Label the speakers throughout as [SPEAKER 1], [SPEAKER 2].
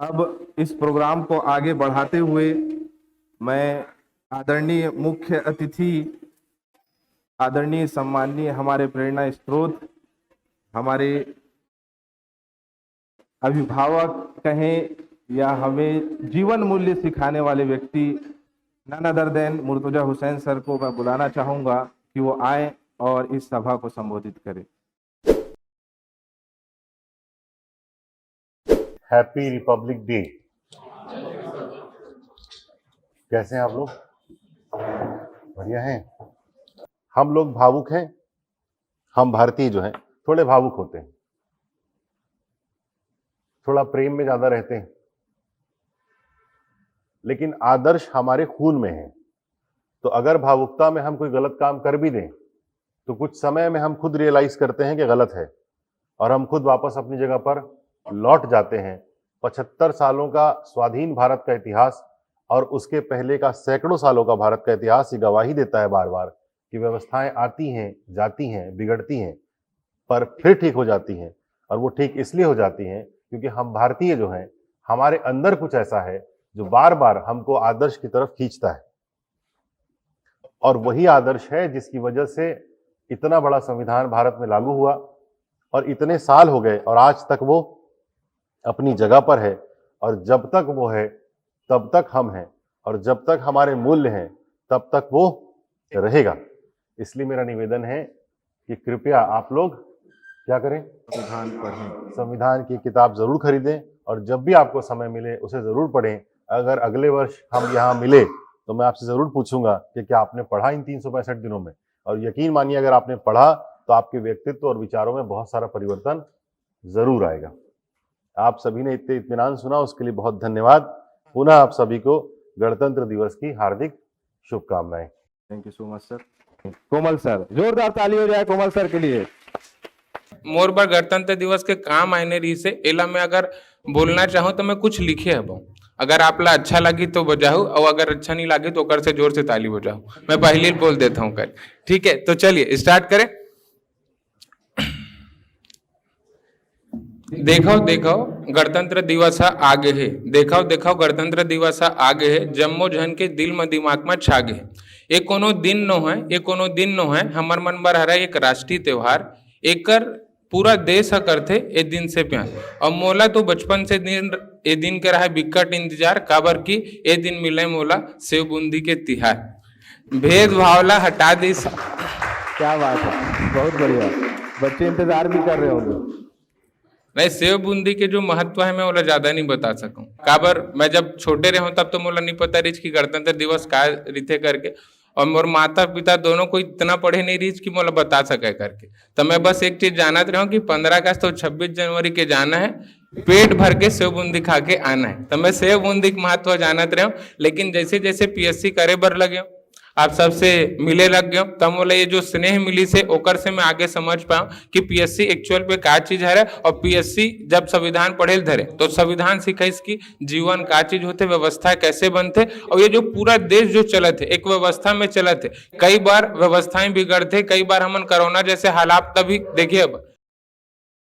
[SPEAKER 1] अब इस प्रोग्राम को आगे बढ़ाते हुए मैं आदरणीय मुख्य अतिथि, आदरणीय सम्माननीय हमारे प्रेरणा स्रोत, हमारे अभिभावक कहें या हमें जीवन मूल्य सिखाने वाले व्यक्ति none other than Murtaza Hussain sir को मैं बुलाना चाहूंगा कि वो आए और इस सभा को संबोधित करें।
[SPEAKER 2] Happy Republic day. कैसे हैं आप लोग? बढ़िया हैं। हम लोग भावुक हैं, हम भारतीय जो हैं थोड़े भावुक होते हैं, थोड़ा प्रेम में ज्यादा रहते हैं, लेकिन आदर्श हमारे खून में है। तो अगर भावुकता में हम कोई गलत काम कर भी दें तो कुछ समय में हम खुद रियलाइज करते हैं कि गलत है और हम खुद वापस अपनी जगह पर लौट जाते हैं। 75 सालों का स्वाधीन भारत का इतिहास और उसके पहले का सैकड़ों सालों का भारत का इतिहास ये गवाही देता है बार बार कि व्यवस्थाएं आती हैं, जाती हैं, बिगड़ती हैं, पर फिर ठीक हो जाती हैं। और वो ठीक इसलिए हो जाती हैं क्योंकि हम भारतीय जो हैं, हमारे अंदर कुछ ऐसा है जो बार बार हमको आदर्श की तरफ खींचता है। और वही आदर्श है जिसकी वजह से इतना बड़ा संविधान भारत में लागू हुआ और इतने साल हो गए और आज तक वो अपनी जगह पर है। और जब तक वो है तब तक हम हैं, और जब तक हमारे मूल्य हैं तब तक वो रहेगा। इसलिए मेरा निवेदन है कि कृपया आप लोग क्या करें,
[SPEAKER 1] संविधान पढ़ें,
[SPEAKER 2] संविधान की किताब जरूर खरीदें और जब भी आपको समय मिले उसे जरूर पढ़ें। अगर अगले वर्ष हम यहाँ मिले तो मैं आपसे जरूर पूछूंगा कि क्या आपने पढ़ा इन 365 दिनों में। और यकीन मानिए अगर आपने पढ़ा तो आपके व्यक्तित्व और विचारों में बहुत सारा परिवर्तन जरूर आएगा। आप सभी ने इतने इत्मीनान सुना, उसके लिए बहुत धन्यवाद। पुनः आप सभी को गणतंत्र दिवस की हार्दिक शुभकामनाएं।
[SPEAKER 1] Thank you so much sir. Komal sir, जोरदार ताली हो जाए कोमल सर के लिए।
[SPEAKER 3] मोर बार गणतंत्र दिवस के काम आने रही से एला में अगर बोलना चाहूँ तो मैं कुछ लिखे हूँ। अगर आप ला अच्छा लगी तो बजाऊ और अगर अच्छा नहीं लगे तो कर से जोर से ताली बजाऊ। मैं पहले ही बोल देता हूँ कल, ठीक है? तो चलिए स्टार्ट करें। देखो देखो गणतंत्र दिवस आगे है, देखो देखो गणतंत्र दिवस आगे है, जम्मो जन के दिल में दिमाग में छागे है। ये कोनो दिन नो है, ये कोनो दिन नो है, हमर मन बर हरा एक राष्ट्रीय त्योहार। एकर पूरा देश करथे ए दिन से प्यार। और मोला तो बचपन से दिन ए दिन के रहा बिकट इंतजार, काबर की ए दिन मिले मोला सेव बूंदी के तिहार। भेदभाव ला हटा दी।
[SPEAKER 1] क्या बात है, बहुत बढ़िया। बच्चे इंतजार भी कर रहे होंगे।
[SPEAKER 3] नहीं, सेव बूंदी के जो महत्व है मैं ओला ज्यादा नहीं बता सकूं, काबर मैं जब छोटे रहे तब तो मोला नहीं पता रही कि गणतंत्र दिवस का रीते करके। और मोर माता पिता दोनों को इतना पढ़े नहीं रही कि मोला बता सके करके। तो मैं बस एक चीज जानत रहा हूँ कि 15 अगस्त और 26 जनवरी के जाना है, पेट भर के सेव बूंदी खा के आना है। तो मैं सेव बूंदी के महत्व जानत रहा हूँ, लेकिन जैसे जैसे पीएससी करे बर लगे, आप सबसे मिले लग गए, तब बोले ये जो स्नेह मिली से ओकर से मैं आगे समझ पाऊं कि पीएससी एक्चुअल पे का चीज है। और पीएससी जब संविधान पढ़े धरे तो संविधान सिखाइस कि जीवन का चीज होते, व्यवस्था कैसे बनते। और ये जो पूरा देश जो चलत है एक व्यवस्था में चलत है। कई बार व्यवस्थाएं बिगड़ते, कई बार हमन कोरोना जैसे हालात तभी देखिए। अब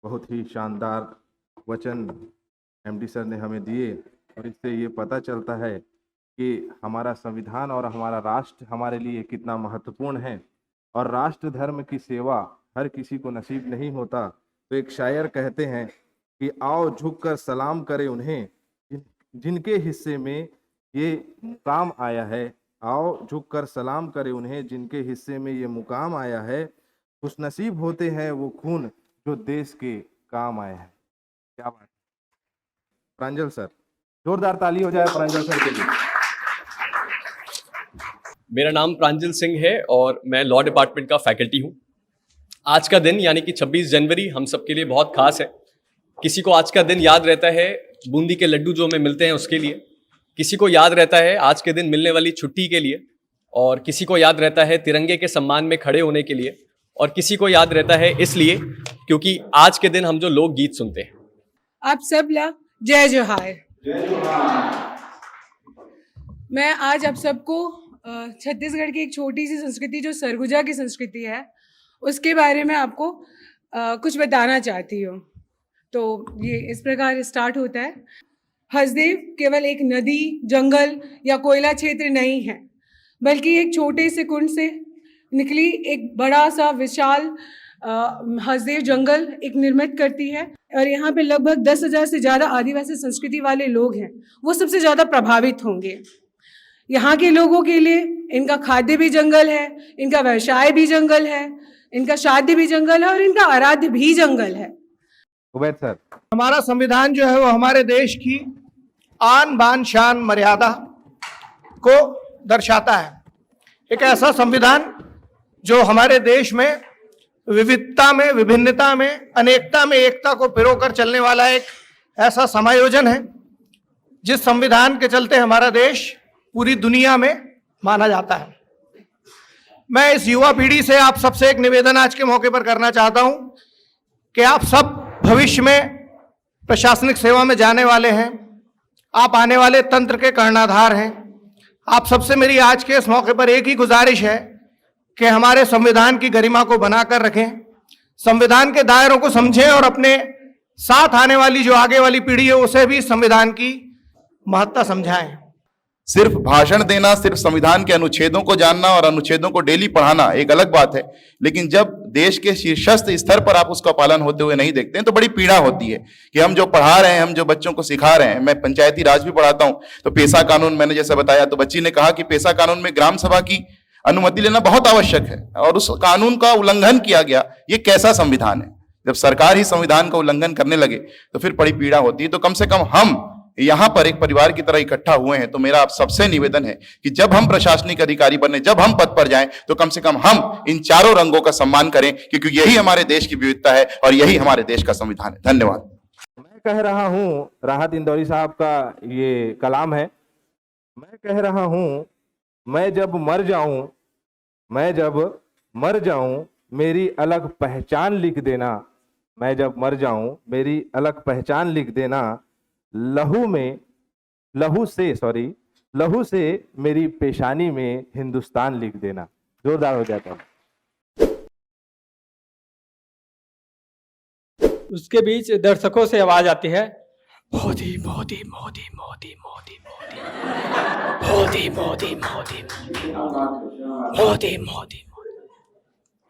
[SPEAKER 1] बहुत ही शानदार वचन एमडी सर ने हमें दिए और इससे ये पता चलता है कि हमारा संविधान और हमारा राष्ट्र हमारे लिए कितना महत्वपूर्ण है। और राष्ट्र धर्म की सेवा हर किसी को नसीब नहीं होता। तो एक शायर कहते हैं कि आओ झुककर सलाम करें उन्हें जिनके हिस्से में ये मुकाम आया है। आओ झुककर सलाम करें उन्हें जिनके हिस्से में ये मुकाम आया है। खुशनसीब होते हैं वो खून जो देश के काम आए हैं। क्या बात है प्रांजल सर, जोरदार ताली हो जाए प्रांजल सर के लिए।
[SPEAKER 4] मेरा नाम प्रांजल सिंह है और मैं लॉ डिपार्टमेंट का फैकल्टी हूँ। आज का दिन यानी कि 26 जनवरी हम सबके लिए बहुत खास है। किसी को आज का दिन याद रहता है बूंदी के लड्डू जो हमें मिलते हैं उसके लिए, किसी को याद रहता है आज के दिन मिलने वाली छुट्टी के लिए, और किसी को याद रहता है तिरंगे के सम्मान में खड़े होने के लिए, और किसी को याद रहता है इसलिए क्योंकि आज के दिन हम जो लोकगीत सुनते हैं।
[SPEAKER 5] आप सब ला जय जोहार। मैं आज आप सबको छत्तीसगढ़ की एक छोटी सी संस्कृति जो सरगुजा की संस्कृति है उसके बारे में आपको कुछ बताना चाहती हूँ। तो ये इस प्रकार स्टार्ट होता है। हसदेव केवल एक नदी, जंगल या कोयला क्षेत्र नहीं है, बल्कि एक छोटे से कुंड से निकली एक बड़ा सा विशाल हसदेव जंगल एक निर्मित करती है। और यहाँ पे लगभग 10,000 से ज़्यादा आदिवासी संस्कृति वाले लोग हैं, वो सबसे ज़्यादा प्रभावित होंगे। यहाँ के लोगों के लिए इनका खाद्य भी जंगल है, इनका व्यवसाय भी जंगल है, इनका शादी भी जंगल है और इनका आराध्य भी जंगल है।
[SPEAKER 1] उबैद सर।
[SPEAKER 6] हमारा संविधान जो है वो हमारे देश की आन बान शान मर्यादा को दर्शाता है। एक ऐसा संविधान जो हमारे देश में विविधता में, विभिन्नता में, अनेकता में एकता को पिरोकर चलने वाला एक ऐसा समायोजन है जिस संविधान के चलते हमारा देश पूरी दुनिया में माना जाता है। मैं इस युवा पीढ़ी से आप सबसे एक निवेदन आज के मौके पर करना चाहता हूं कि आप सब भविष्य में प्रशासनिक सेवा में जाने वाले हैं, आप आने वाले तंत्र के कर्णधार हैं। आप सबसे मेरी आज के इस मौके पर एक ही गुजारिश है कि हमारे संविधान की गरिमा को बनाकर रखें, संविधान के दायरों को समझें और अपने साथ आने वाली जो आगे वाली पीढ़ी है उसे भी संविधान की महत्ता समझाएं।
[SPEAKER 7] सिर्फ भाषण देना, सिर्फ संविधान के अनुच्छेदों को जानना और अनुच्छेदों को डेली पढ़ाना एक अलग बात है, लेकिन जब देश के शीर्षस्थ स्तर पर आप उसका पालन होते हुए नहीं देखते हैं तो बड़ी पीड़ा होती है कि हम जो पढ़ा रहे हैं, हम जो बच्चों को सिखा रहे हैं। मैं पंचायती राज भी पढ़ाता हूं, तो पेशा कानून मैंने जैसे बताया, तो बच्ची ने कहा कि पेशा कानून में ग्राम सभा की अनुमति लेना बहुत आवश्यक है और उस कानून का उल्लंघन किया गया। ये कैसा संविधान है? जब सरकार ही संविधान का उल्लंघन करने लगे तो फिर बड़ी पीड़ा होती है। तो कम से कम हम यहां पर एक परिवार की तरह इकट्ठा हुए हैं, तो मेरा आप सबसे निवेदन है कि जब हम प्रशासनिक अधिकारी बने, जब हम पद पर जाएं, तो कम से कम हम इन चारों रंगों का सम्मान करें, क्योंकि यही हमारे देश की विविधता है और यही हमारे देश का संविधान है। धन्यवाद।
[SPEAKER 1] मैं कह रहा हूं, राहत इंदौरी साहब का ये कलाम है, मैं कह रहा हूं, मैं जब मर जाऊं मेरी अलग पहचान लिख देना, मैं जब मर जाऊं मेरी अलग पहचान लिख देना, लहू से मेरी पेशानी में हिंदुस्तान लिख देना। जोरदार हो जाता है।
[SPEAKER 8] उसके बीच दर्शकों से आवाज आती है, मोदी मोदी मोदी मोदी मोदी मोदी मोदी मोदी मोदी मोदी।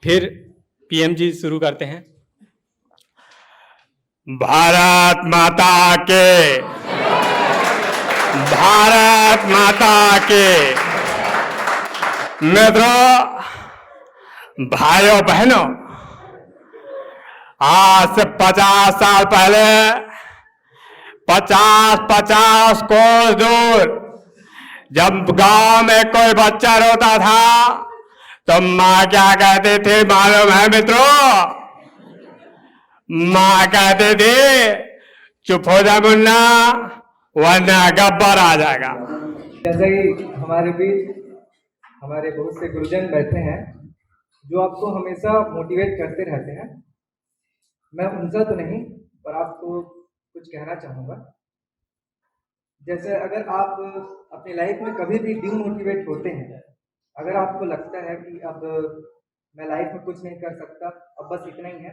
[SPEAKER 8] फिर पीएम जी शुरू करते हैं, भारत माता के, भारत माता के। मित्रों, भाइयों बहनों, आज से 50 साल पहले 50 कोस दूर जब गांव में कोई बच्चा रोता था तो माँ क्या कहती थी मालूम है मित्रों? माँ कहती थी, चुप हो जा मुन्ना वरना गब्बर आ जाएगा।
[SPEAKER 9] जैसे ही हमारे बीच हमारे बहुत से गुरुजन बैठे हैं जो आपको हमेशा मोटिवेट करते रहते हैं, मैं उनसा तो नहीं पर आपको कुछ कहना चाहूँगा। जैसे अगर आप अपनी लाइफ में कभी भी डिमोटिवेट होते हैं, अगर आपको लगता है कि अब मैं लाइफ में कुछ नहीं कर सकता, अब बस इतना ही है,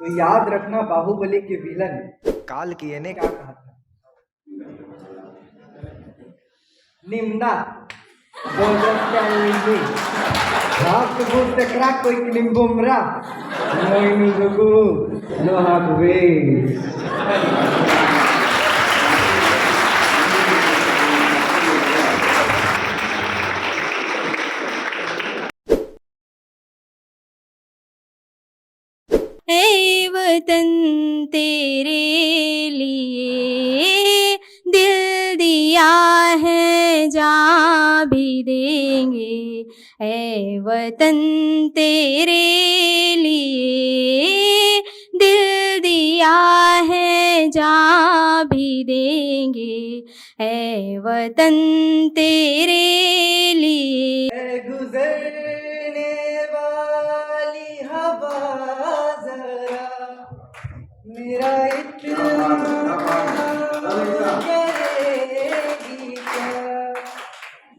[SPEAKER 9] तो याद रखना बाहुबली के विलन काल की ने क्या कहा था, निम्ना कोई निम्बुमरा नोइनु गुगु लोहा गुबे।
[SPEAKER 10] ऐ वतन तेरे लिए दिल दिया है, जा भी देंगे। ऐ वतन तेरे लिए दिल दिया है, जा भी देंगे। ऐ वतन तेरे लिए।
[SPEAKER 9] गुजरने वाली हवा जरा मेरा इतना करेगी क्या,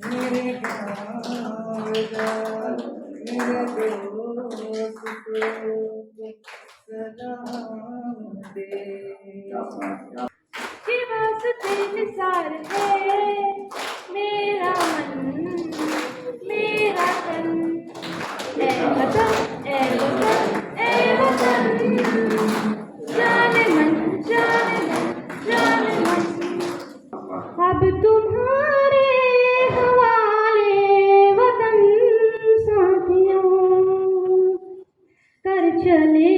[SPEAKER 9] मेरे मेरे दोस्त को सलाम दे।
[SPEAKER 10] प्यार है मेरा मन मेरा तन ए वतन ए वतन ए वतन जाने मन जाने मन जाने मन अब तुम्हारे हवाले वतन साथियों कर चले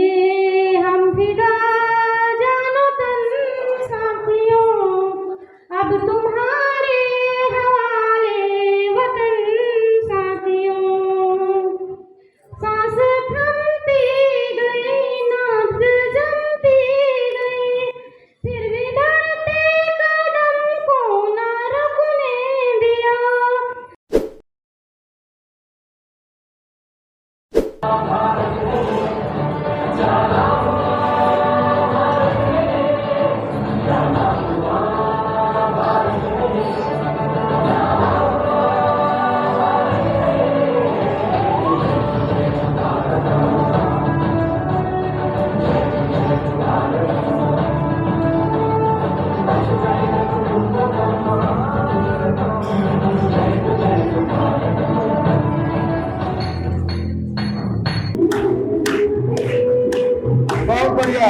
[SPEAKER 10] हम फिदा जानो तन साथियों अब तुम्हारे हवाले वतन साथियों सांस थमती गई नाक जमती गई फिर भी बढ़ते कदम को ना रुकने दिया
[SPEAKER 6] बहुत बढ़िया।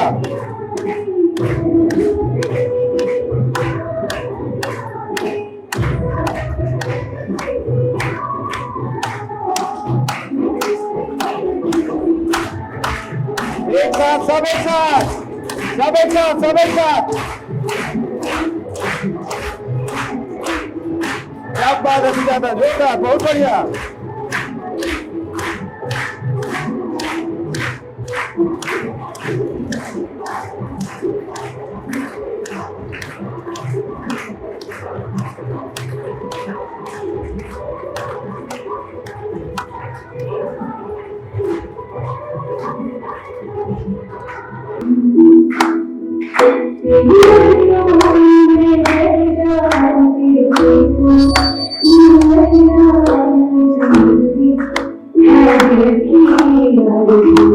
[SPEAKER 6] एक साथ सब एक साथ सब एक साथ सब एक साथ। क्या बात है सुजाता, जोरदार, बहुत बढ़िया।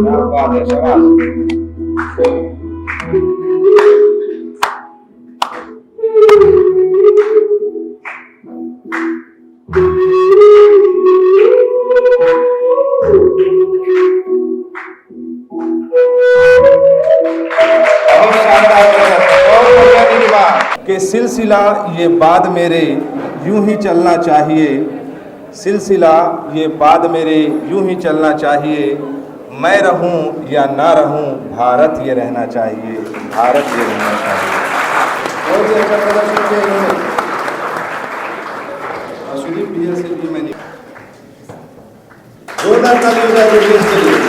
[SPEAKER 6] क्या बात है, शाबाश।
[SPEAKER 1] कि सिलसिला ये बाद मेरे यूं ही चलना चाहिए, सिलसिला ये बाद मेरे यूं ही चलना चाहिए, मैं रहूं या ना रहूं भारत ये रहना चाहिए, भारत ये रहना चाहिए। बहुत ही अच्छा प्रदर्शन किया इन्होंने। और सुदीप भैया से भी मैंने जोरदार ताली हो जाए के लिए।